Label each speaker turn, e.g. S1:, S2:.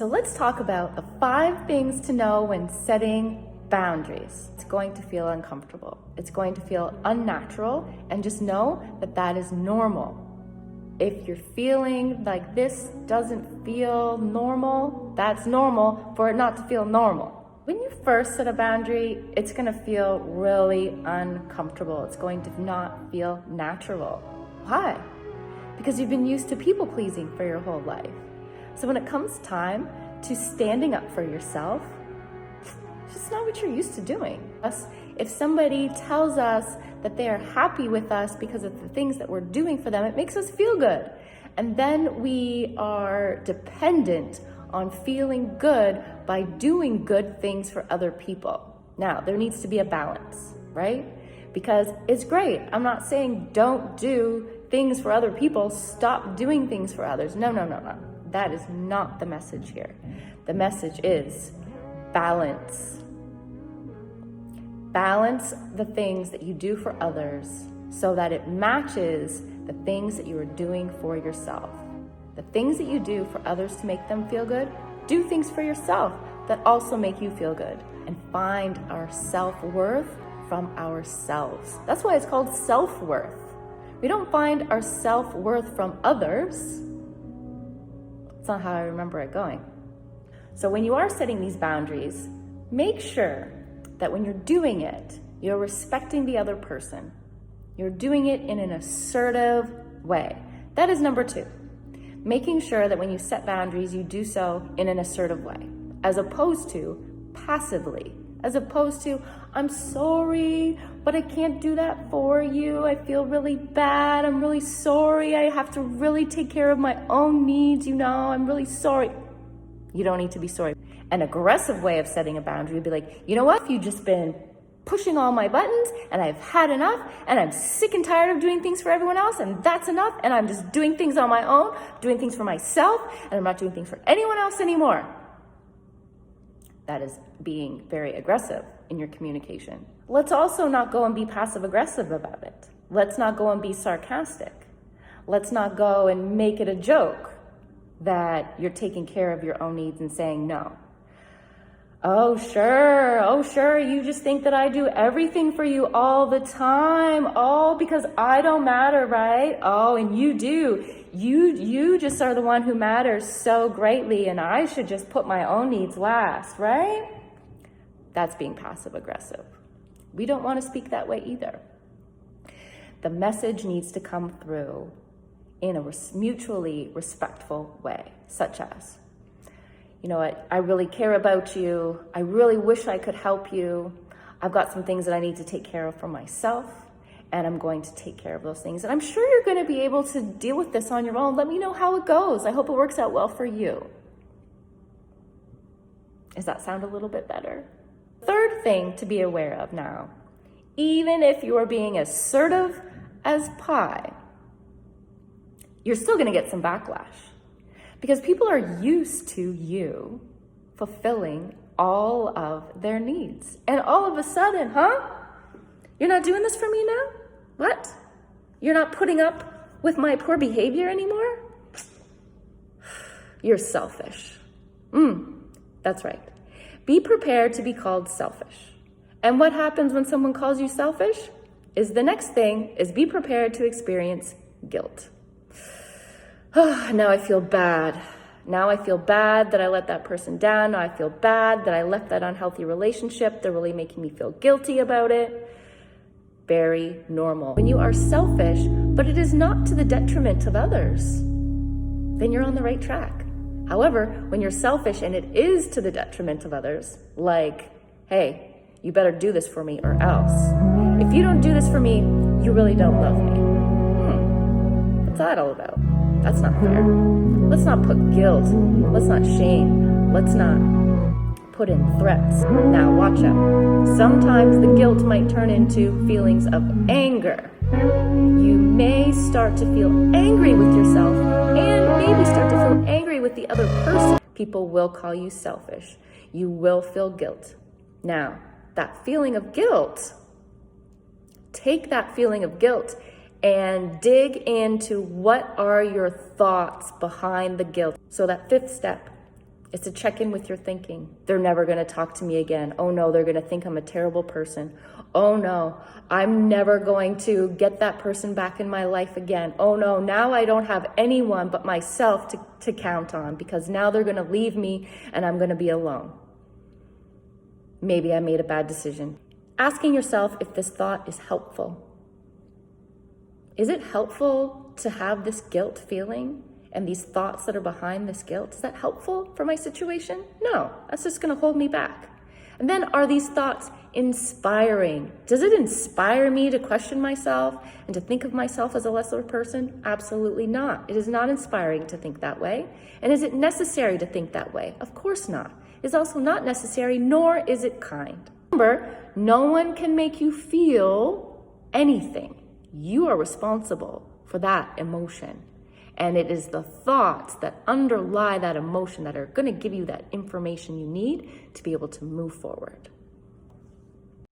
S1: So let's talk about the 5 things to know when setting boundaries. It's going to feel uncomfortable. It's going to feel unnatural, and just know that that is normal. If you're feeling like this doesn't feel normal, that's normal for it not to feel normal. When you first set a boundary, it's going to feel really uncomfortable. It's going to not feel natural. Why? Because you've been used to people pleasing for your whole life. So when it comes time to standing up for yourself, it's just not what you're used to doing. If somebody tells us that they are happy with us because of the things that we're doing for them, it makes us feel good. And then we are dependent on feeling good by doing good things for other people. Now, there needs to be a balance, right? Because it's great. I'm not saying don't do things for other people, stop doing things for others. No. That is not the message here. The message is balance. Balance the things that you do for others so that it matches the things that you are doing for yourself. The things that you do for others to make them feel good, do things for yourself that also make you feel good. And find our self-worth from ourselves. That's why it's called self-worth. We don't find our self-worth from others. That's not how I remember it going. So when you are setting these boundaries, make sure that when you're doing it, you're respecting the other person. You're doing it in an assertive way. That is number 2. Making sure that when you set boundaries, you do so in an assertive way, as opposed to passively, as opposed to, I'm sorry, but I can't do that for you. I feel really bad. I'm really sorry. I have to really take care of my own needs. I'm really sorry. You don't need to be sorry. An aggressive way of setting a boundary would be like, you know what? You've just been pushing all my buttons and I've had enough and I'm sick and tired of doing things for everyone else and that's enough and I'm just doing things on my own, doing things for myself, and I'm not doing things for anyone else anymore. That is being very aggressive in your communication. Let's also not go and be passive aggressive about it. Let's not go and be sarcastic. Let's not go and make it a joke that you're taking care of your own needs and saying no. Oh sure, you just think that I do everything for you all the time. Oh, because I don't matter, right? Oh, and you do. You just are the one who matters so greatly, and I should just put my own needs last, right? That's being passive aggressive. We don't want to speak that way either. The message needs to come through in a mutually respectful way, such as, you know what, I really care about you. I really wish I could help you. I've got some things that I need to take care of for myself, and I'm going to take care of those things. And I'm sure you're going to be able to deal with this on your own. Let me know how it goes. I hope it works out well for you. Does that sound a little bit better? Third thing to be aware of now, even if you are being assertive as pie, you're still going to get some backlash. Because people are used to you fulfilling all of their needs. And all of a sudden, you're not doing this for me now? What? You're not putting up with my poor behavior anymore? You're selfish. That's right. Be prepared to be called selfish. And what happens when someone calls you selfish? The next thing is be prepared to experience guilt. Now I feel bad. Now I feel bad that I let that person down. Now I feel bad that I left that unhealthy relationship. They're really making me feel guilty about it. Very normal. When you are selfish, but it is not to the detriment of others, then you're on the right track. However, when you're selfish and it is to the detriment of others, like, hey, you better do this for me or else. If you don't do this for me, you really don't love me. What's that all about? That's not fair. Let's not put guilt. Let's not shame. Let's not put in threats. Now, watch out. Sometimes the guilt might turn into feelings of anger. You may start to feel angry with yourself and maybe start to feel angry with the other person. People will call you selfish. You will feel guilt. Now, that feeling of guilt, take that feeling of guilt and dig into what are your thoughts behind the guilt. So that 5th step It's to check in with your thinking. They're never going to talk to me again. Oh no, they're going to think I'm a terrible person. Oh no, I'm never going to get that person back in my life again. Oh no, now I don't have anyone but myself to count on, because now they're going to leave me and I'm going to be alone. Maybe I made a bad decision. Asking yourself if this thought is helpful. Is it helpful to have this guilt feeling and these thoughts that are behind this guilt? Is that helpful for my situation? No, that's just going to hold me back. And then, are these thoughts inspiring? Does it inspire me to question myself and to think of myself as a lesser person? Absolutely not. It is not inspiring to think that way. And is it necessary to think that way? Of course not. It's also not necessary, nor is it kind. Remember, no one can make you feel anything. You are responsible for that emotion. And it is the thoughts that underlie that emotion that are going to give you that information you need to be able to move forward.